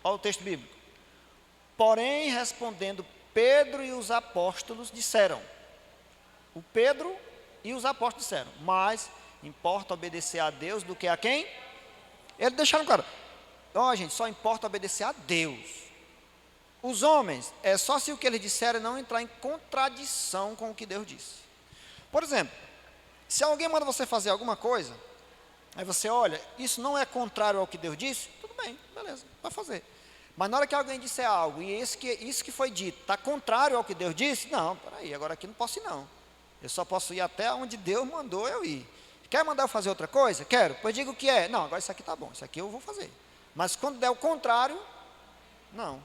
S1: Olha o texto bíblico. Porém, respondendo, Pedro e os apóstolos disseram. O Pedro e os apóstolos disseram, mas importa obedecer a Deus do que a quem? Eles deixaram claro. Gente, só importa obedecer a Deus. Os homens, é só se o que eles disseram não entrar em contradição com o que Deus disse. Por exemplo, se alguém manda você fazer alguma coisa, aí você olha, isso não é contrário ao que Deus disse, tudo bem, beleza, vai fazer. Mas na hora que alguém disser algo, e isso que foi dito, está contrário ao que Deus disse, não, peraí, agora aqui não posso ir não. Eu só posso ir até onde Deus mandou eu ir. Quer mandar eu fazer outra coisa? Quero, pois diga o que é. Não, agora isso aqui está bom, isso aqui eu vou fazer. Mas quando der o contrário, não.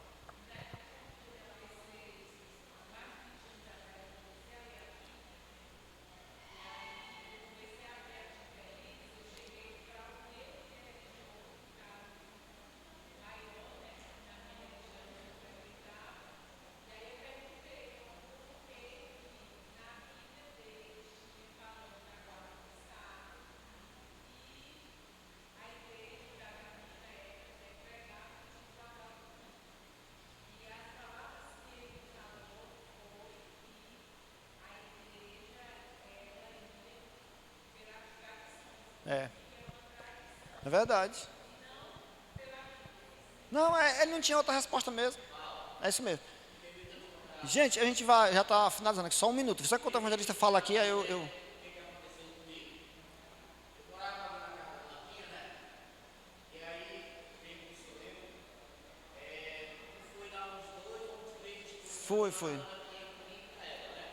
S1: É verdade. Não, ele não tinha outra resposta mesmo. É isso mesmo. Gente, a gente vai, já está finalizando aqui, só um minuto. Só que o evangelista fala aqui, aí eu...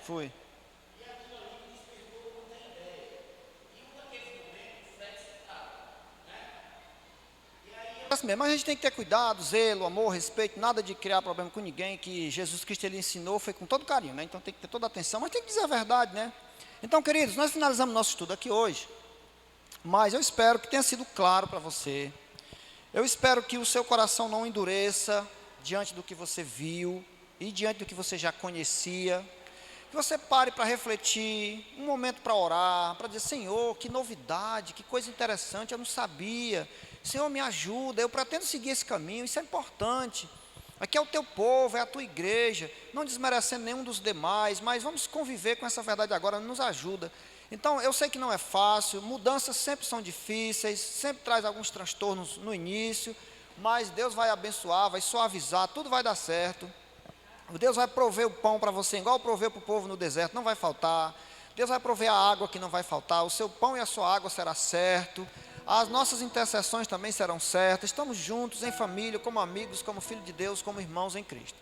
S1: Fui. acontece mesmo, mas a gente tem que ter cuidado, zelo, amor, respeito, nada de criar problema com ninguém, que Jesus Cristo ele ensinou, foi com todo carinho, né? Então tem que ter toda a atenção, mas tem que dizer a verdade, né? Então, queridos, nós finalizamos nosso estudo aqui hoje, mas eu espero que tenha sido claro para você. Eu espero que o seu coração não endureça diante do que você viu e diante do que você já conhecia. Que você pare para refletir, um momento para orar, para dizer, Senhor, que novidade, que coisa interessante, eu não sabia. Senhor, me ajuda, eu pretendo seguir esse caminho, isso é importante. Aqui é o teu povo, é a tua igreja, não desmerecendo nenhum dos demais, mas vamos conviver com essa verdade agora, nos ajuda. Então, eu sei que não é fácil, mudanças sempre são difíceis, sempre traz alguns transtornos no início, mas Deus vai abençoar, vai suavizar, tudo vai dar certo. Deus vai prover o pão para você, igual proveu para o povo no deserto, não vai faltar. Deus vai prover a água que não vai faltar, o seu pão e a sua água será certo. As nossas intercessões também serão certas. Estamos juntos em família, como amigos, como filhos de Deus, como irmãos em Cristo.